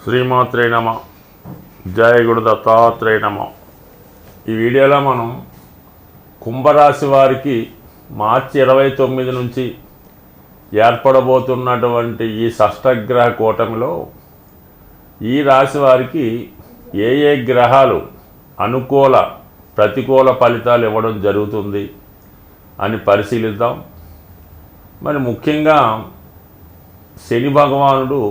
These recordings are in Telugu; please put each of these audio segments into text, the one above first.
శ్రీమాత్రే నమ. జయ గురు దత్తాత్రేయ నమ. ఈ వీడియోలో మనం కుంభరాశి వారికి మార్చి 29 నుంచి ఏర్పడబోతున్నటువంటి ఈ షష్టగ్రహ కూటమిలో ఈ రాశి వారికి ఏ ఏ గ్రహాలు అనుకూల ప్రతికూల ఫలితాలు ఇవ్వడం జరుగుతుంది అని పరిశీలిద్దాం. మరి ముఖ్యంగా శని భగవానుడు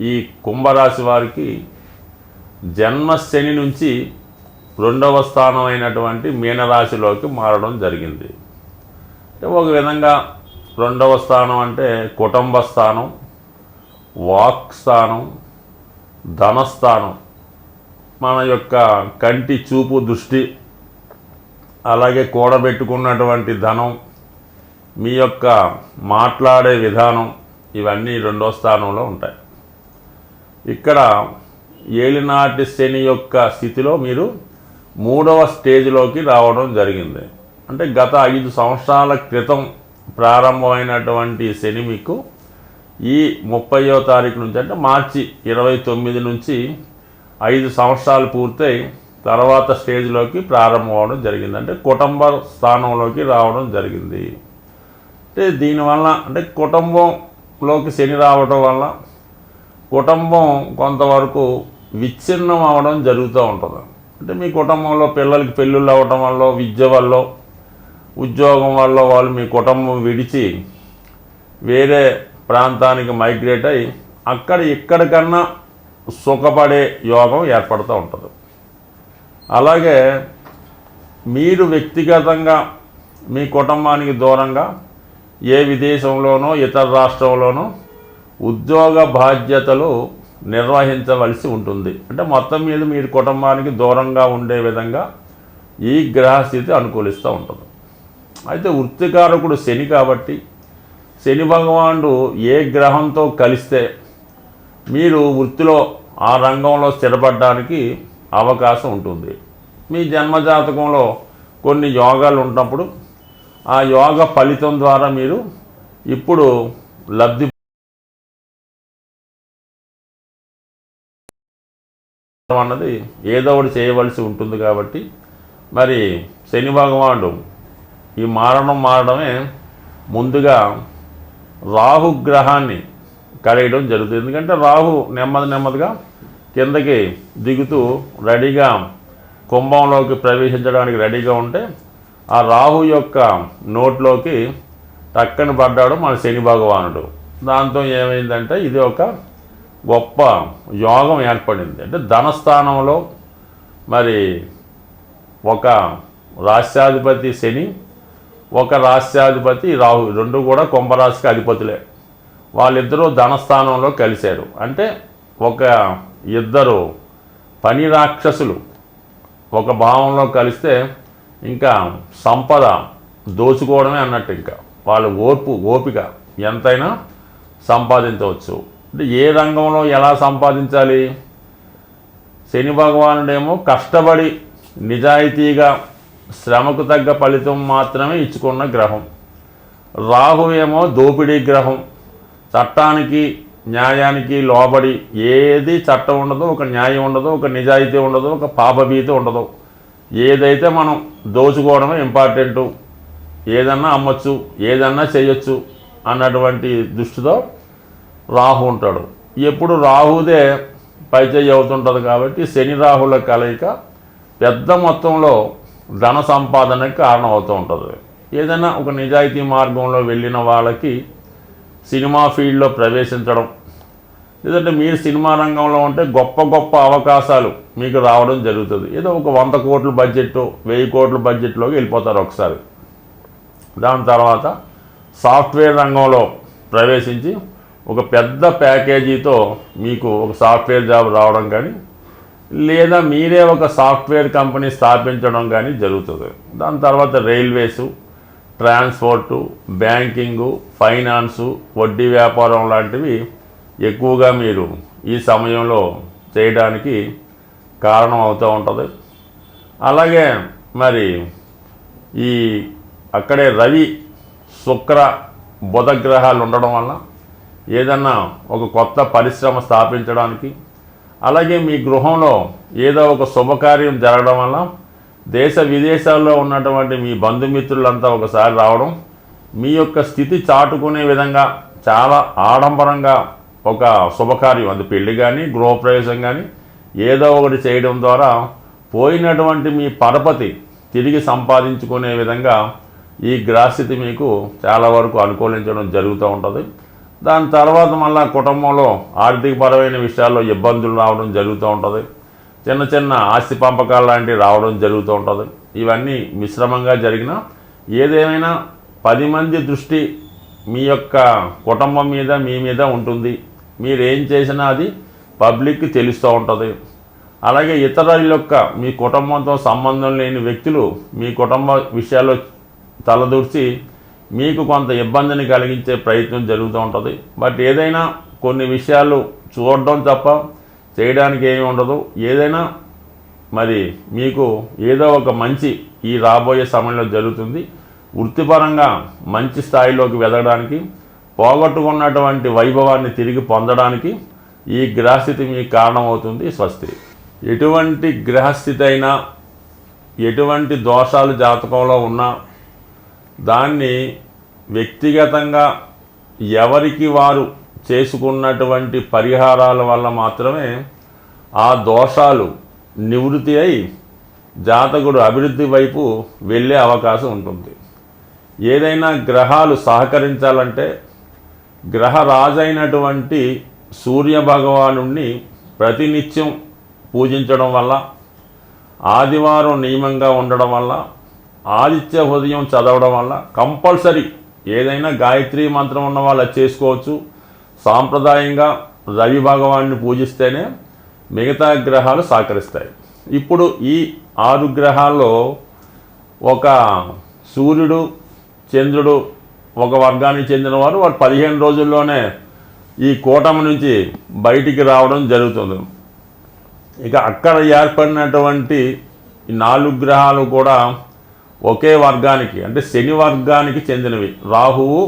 ఈ కుంభరాశి వారికి జన్మశని నుంచి 2వ స్థానం అయినటువంటి మీనరాశిలోకి మారడం జరిగింది. ఒక విధంగా 2వ స్థానం అంటే కుటుంబ స్థానం, వాక్ స్థానం, ధనస్థానం, మన యొక్క కంటి చూపు దృష్టి, అలాగే కూడబెట్టుకున్నటువంటి ధనం, మీ యొక్క మాట్లాడే విధానం, ఇవన్నీ 2వ స్థానంలో ఉంటాయి. ఇక్కడ ఏలినాటి శని యొక్క స్థితిలో మీరు 3వ స్టేజ్లోకి రావడం జరిగింది. అంటే గత 5 సంవత్సరాల క్రితం ప్రారంభమైనటువంటి శని మీకు ఈ 30వ తారీఖు నుంచి అంటే మార్చి 29 నుంచి 5 సంవత్సరాలు పూర్తయి తర్వాత స్టేజ్లోకి ప్రారంభం అవడం జరిగింది. అంటే కుటుంబ స్థానంలోకి రావడం జరిగింది. అంటే దీనివల్ల అంటే కుటుంబంలోకి శని రావడం వల్ల కుటుంబం కొంతవరకు విచ్ఛిన్నం అవ్వడం జరుగుతూ ఉంటుంది. అంటే మీ కుటుంబంలో పిల్లలకి పెళ్ళిళ్ళు అవ్వడం వల్ల, విద్య వల్ల, ఉద్యోగం వల్ల వాళ్ళు మీ కుటుంబం విడిచి వేరే ప్రాంతానికి మైగ్రేట్ అయ్యి ఇక్కడికన్నా సుఖపడే యోగం ఏర్పడుతూ ఉంటుంది. అలాగే మీరు వ్యక్తిగతంగా మీ కుటుంబానికి దూరంగా ఏ విదేశంలోనో ఇతర రాష్ట్రంలోనో ఉద్యోగ బాధ్యతలు నిర్వహించవలసి ఉంటుంది. అంటే మొత్తం మీద మీరు కుటుంబానికి దూరంగా ఉండే విధంగా ఈ గ్రహస్థితి అనుకూలిస్తూ ఉంటుంది. అయితే వృత్తికారకుడు శని కాబట్టి శని భగవానుడు ఏ గ్రహంతో కలిస్తే మీరు వృత్తిలో ఆ రంగంలో స్థిరపడడానికి అవకాశం ఉంటుంది. మీ జన్మజాతకంలో కొన్ని యోగాలు ఉన్నప్పుడు ఆ యోగ ఫలితం ద్వారా మీరు ఇప్పుడు లబ్ధి అన్నది ఏదో ఒకటి చేయవలసి ఉంటుంది. కాబట్టి మరి శని భగవానుడు ఈ మారడమే ముందుగా రాహుగ్రహాన్ని కలియడం జరుగుతుంది. ఎందుకంటే రాహు నెమ్మదిగా కిందకి దిగుతూ రెడీగా కుంభంలోకి ప్రవేశించడానికి రెడీగా ఉంటే ఆ రాహు యొక్క నోట్లోకి టక్కని పడ్డాడు మన శని భగవానుడు. దాంతో ఏమైందంటే ఇది ఒక గొప్ప యోగం ఏర్పడింది. అంటే ధనస్థానంలో మరి ఒక రాష్ట్రాధిపతి శని, ఒక రాష్ట్రాధిపతి రాహు, 2 కూడా కుంభరాశికి అధిపతులే. వాళ్ళిద్దరూ ధనస్థానంలో కలిశారు. అంటే ఒక ఇద్దరు పని రాక్షసులు ఒక భావంలో కలిస్తే ఇంకా సంపద దోచుకోవడమే అన్నట్టు. ఇంకా వాళ్ళ ఓపిక ఎంతైనా సంపాదించవచ్చు. అంటే ఏ రంగంలో ఎలా సంపాదించాలి? శని భగవానుడేమో కష్టపడి నిజాయితీగా శ్రమకు తగ్గ ఫలితం మాత్రమే ఇచ్చుకున్న గ్రహం. రాహు ఏమో దోపిడీ గ్రహం. చట్టానికి న్యాయానికి లోబడి ఏది చట్టం ఉండదు, ఒక న్యాయం ఉండదు, ఒక నిజాయితీ ఉండదు, ఒక పాపభీతి ఉండదు. ఏదైతే మనం దోచుకోవడమే ఇంపార్టెంటు, ఏదన్నా అమ్మచ్చు, ఏదన్నా చేయొచ్చు అన్నటువంటి దృష్టితో రాహు ఉంటాడు. ఎప్పుడు రాహుదే పైచేయి అవుతుంటుంది. కాబట్టి శని రాహుల కలయిక పెద్ద మొత్తంలో ధన సంపాదనకి కారణం అవుతూ ఉంటుంది. ఏదైనా ఒక నిజాయితీ మార్గంలో వెళ్ళిన వాళ్ళకి సినిమా ఫీల్డ్లో ప్రవేశించడం, లేదంటే మీరు సినిమా రంగంలో ఉంటే గొప్ప అవకాశాలు మీకు రావడం జరుగుతుంది. ఏదో ఒక 100 కోట్ల బడ్జెట్, 1000 కోట్ల బడ్జెట్లోకి వెళ్ళిపోతారు ఒకసారి. దాని తర్వాత సాఫ్ట్వేర్ రంగంలో ప్రవేశించి ఒక పెద్ద ప్యాకేజీతో మీకు ఒక సాఫ్ట్వేర్ జాబ్ రావడం కానీ, లేదా మీరే ఒక సాఫ్ట్వేర్ కంపెనీ స్థాపించడం కానీ జరుగుతుంది. దాని తర్వాత రైల్వేసు, ట్రాన్స్పోర్టు, బ్యాంకింగు, ఫైనాన్సు, వడ్డీ వ్యాపారం లాంటివి ఎక్కువగా మీరు ఈ సమయంలో చేయడానికి కారణం అవుతూ ఉంటుంది. అలాగే మరి ఈ అక్కడే రవి, శుక్ర, బుధ గ్రహాలు ఉండడం వల్ల ఏదన్నా ఒక కొత్త పరిశ్రమ స్థాపించడానికి, అలాగే మీ గృహంలో ఏదో ఒక శుభకార్యం జరగడం వల్ల దేశ విదేశాల్లో ఉన్నటువంటి మీ బంధుమిత్రులంతా ఒకసారి రావడం, మీ యొక్క స్థితి చాటుకునే విధంగా చాలా ఆడంబరంగా ఒక శుభకార్యం, అది పెళ్లి కానీ గృహప్రవేశం కానీ ఏదో ఒకటి చేయడం ద్వారా పోయినటువంటి మీ పరపతి తిరిగి సంపాదించుకునే విధంగా ఈ గ్రహస్థితి మీకు చాలా వరకు అనుకూలించడం జరుగుతూ ఉంటుంది. దాని తర్వాత మళ్ళీ కుటుంబంలో ఆర్థికపరమైన విషయాల్లో ఇబ్బందులు రావడం జరుగుతూ ఉంటుంది. చిన్న చిన్న ఆస్తి పంపకాలు లాంటివి రావడం జరుగుతూ ఉంటుంది. ఇవన్నీ మిశ్రమంగా జరిగిన ఏదేమైనా 10 మంది దృష్టి మీ యొక్క కుటుంబం మీద మీ మీద ఉంటుంది. మీరు ఏం చేసినా అది పబ్లిక్కి తెలుస్తూ ఉంటుంది. అలాగే ఇతరుల యొక్క మీ కుటుంబంతో సంబంధం లేని వ్యక్తులు మీ కుటుంబ విషయాల్లో తలదూర్చి మీకు కొంత ఇబ్బందిని కలిగించే ప్రయత్నం జరుగుతూ ఉంటుంది. బట్ ఏదైనా కొన్ని విషయాలు చూడడం తప్ప చేయడానికి ఏమీ ఉండదు. ఏదైనా మరి మీకు ఏదో ఒక మంచి ఈ రాబోయే సమయంలో జరుగుతుంది. వృత్తిపరంగా మంచి స్థాయిలోకి వెదగడానికి, పోగొట్టుకున్నటువంటి వైభవాన్ని తిరిగి పొందడానికి ఈ గ్రహస్థితి మీకు కారణమవుతుంది. స్వస్తి. ఎటువంటి గ్రహస్థితి అయినా, ఎటువంటి దోషాలు జాతకంలో ఉన్నా దాన్ని వ్యక్తిగతంగా ఎవరికి వారు చేసుకున్నటువంటి పరిహారాల వల్ల మాత్రమే ఆ దోషాలు నివృత్తి అయి జాతకుడు అభివృద్ధి వైపు వెళ్ళే అవకాశం ఉంటుంది. ఏదైనా గ్రహాలు సహకరించాలంటే గ్రహరాజైనటువంటి సూర్యభగవానుణ్ణి ప్రతినిత్యం పూజించడం వల్ల, ఆదివారం నియమంగా ఉండడం వల్ల, ఆదిత్య హృదయం చదవడం వల్ల, కంపల్సరీ ఏదైనా గాయత్రి మంత్రం ఉన్న వాళ్ళు చేసుకోవచ్చు. సాంప్రదాయంగా రవి భగవాన్ని పూజిస్తేనే మిగతా గ్రహాలు సహకరిస్తాయి. ఇప్పుడు ఈ 6 గ్రహాల్లో ఒక సూర్యుడు, చంద్రుడు ఒక వర్గానికి చెందినవారు 15 రోజుల్లోనే ఈ కూటమి నుంచి బయటికి రావడం జరుగుతుంది. ఇక అక్కడ ఏర్పడినటువంటి ఈ 4 గ్రహాలు కూడా ఒకే వర్గానికి, అంటే శని వర్గానికి చెందినవి. రాహువు,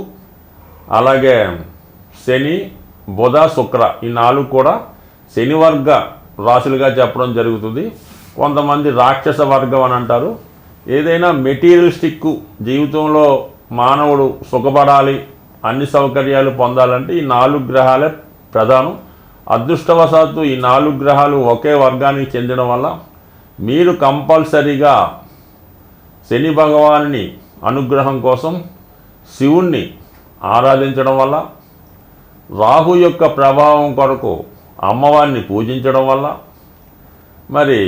అలాగే శని, బుధ, శుక్ర, ఈ 4 కూడా శని వర్గ రాశులుగా చెప్పడం జరుగుతుంది. కొంతమంది రాక్షస వర్గం అని అంటారు. ఏదైనా మెటీరియలిస్టిక్ జీవితంలో మానవుడు సుఖపడాలి, అన్ని సౌకర్యాలు పొందాలంటే ఈ 4 గ్రహాలే ప్రధానం. అదృష్టవశాత్తు ఈ 4 గ్రహాలు ఒకే వర్గానికి చెందడం వల్ల మీరు కంపల్సరీగా శని భగవాన్ని అనుగ్రహం కోసం శివుణ్ణి ఆరాధించడం వల్ల, రాహు యొక్క ప్రభావం కొరకు అమ్మవారిని పూజించడం వల్ల, మరి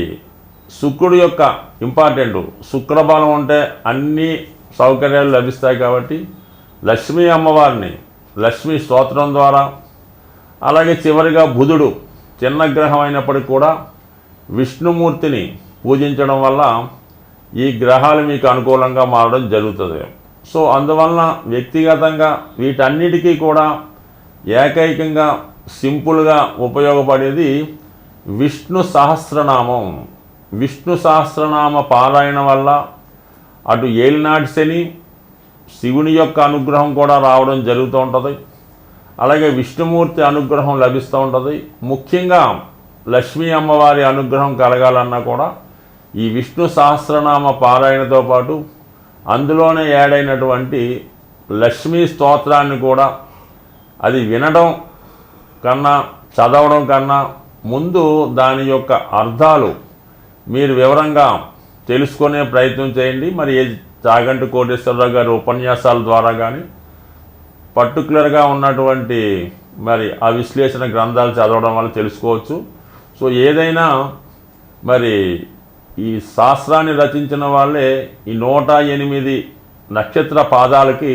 శుక్రుడు యొక్క ఇంపార్టెంట్, శుక్రబలం ఉంటే అన్ని సౌకర్యాలు లభిస్తాయి కాబట్టి లక్ష్మీ అమ్మవారిని లక్ష్మీ స్తోత్రం ద్వారా, అలాగే చివరిగా బుధుడు చిన్న గ్రహం అయినప్పటికీ కూడా విష్ణుమూర్తిని పూజించడం వల్ల ఈ గ్రహాలు మీకు అనుకూలంగా మారడం జరుగుతుంది. సో అందువలన వ్యక్తిగతంగా వీటన్నిటికీ కూడా ఏకైకంగా సింపుల్గా ఉపయోగపడేది విష్ణు సహస్రనామం. విష్ణు సహస్రనామ పారాయణ వల్ల అటు ఏలినాటి శని, శివుని యొక్క అనుగ్రహం కూడా రావడం జరుగుతూ ఉంటుంది. అలాగే విష్ణుమూర్తి అనుగ్రహం లభిస్తూ ఉంటుంది. ముఖ్యంగా లక్ష్మీ అమ్మవారి అనుగ్రహం కలగాలన్నా కూడా ఈ విష్ణు సహస్రనామ పారాయణతో పాటు అందులోనే యాడైనటువంటి లక్ష్మీ స్తోత్రాన్ని కూడా అది వినడం కన్నా చదవడం కన్నా ముందు దాని యొక్క అర్థాలు మీరు వివరంగా తెలుసుకునే ప్రయత్నం చేయండి. మరి చాగంటి కోటేశ్వరరావు గారి ఉపన్యాసాల ద్వారా కానీ పర్టికులర్గా ఉన్నటువంటి మరి ఆ విశ్లేషణ గ్రంథాలు చదవడం వల్ల తెలుసుకోవచ్చు. సో ఏదైనా మరి ఈ శాస్త్రాన్ని రచించిన వాళ్ళే ఈ 108 నక్షత్ర పాదాలకి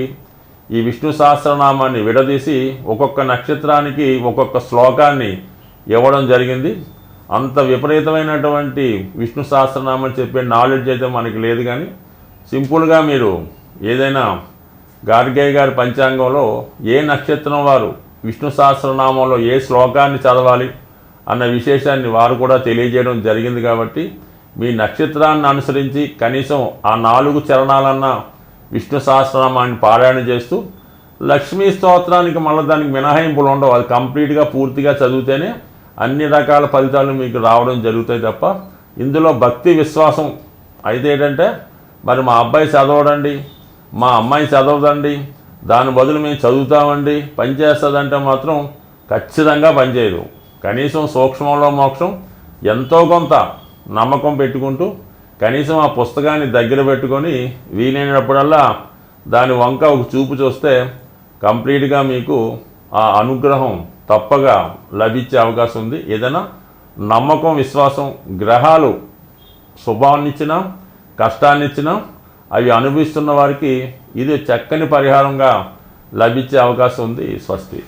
ఈ విష్ణు సహస్రనామాన్ని విడదీసి ఒక్కొక్క నక్షత్రానికి ఒక్కొక్క శ్లోకాన్ని ఇవ్వడం జరిగింది. అంత విపరీతమైనటువంటి విష్ణు సహస్రనామం చెప్పే నాలెడ్జ్ అయితే మనకి లేదు. కానీ సింపుల్గా మీరు ఏదైనా గార్గయ్య గారి పంచాంగంలో ఏ నక్షత్రం వారు విష్ణు సహస్రనామంలో ఏ శ్లోకాన్ని చదవాలి అన్న విశేషాన్ని వారు కూడా తెలియజేయడం జరిగింది. కాబట్టి మీ నక్షత్రాన్ని అనుసరించి కనీసం ఆ 4 చరణాలన్నా విష్ణు సహస్రనామాన్ని పారాయణ చేస్తూ లక్ష్మీ స్తోత్రానికి మళ్ళీ దానికి మినహాయింపులు ఉండవు. అది కంప్లీట్గా పూర్తిగా చదివితేనే అన్ని రకాల ఫలితాలు మీకు రావడం జరుగుతాయి తప్ప ఇందులో భక్తి విశ్వాసం అయితే ఏంటంటే మరి మా అబ్బాయి చదవడండి, మా అమ్మాయి చదవదండి, దాని బదులు మేము చదువుతామండి, పనిచేస్తుందంటే మాత్రం ఖచ్చితంగా పనిచేయదు. కనీసం సూక్ష్మంలో మోక్షం ఎంతో కొంత నమ్మకం పెట్టుకుంటూ కనీసం ఆ పుస్తకాన్ని దగ్గర పెట్టుకొని వీలైనప్పుడల్లా దాని వంక ఒక చూపు చూస్తే కంప్లీట్గా మీకు ఆ అనుగ్రహం తప్పగా లభించే అవకాశం ఉంది. ఏదైనా నమ్మకం విశ్వాసం గ్రహాలు శుభాన్నిచ్చినా కష్టాన్నిచ్చినా అవి అనుభవిస్తున్న వారికి ఇది చక్కని పరిహారంగా లభించే అవకాశం ఉంది. స్వస్తి.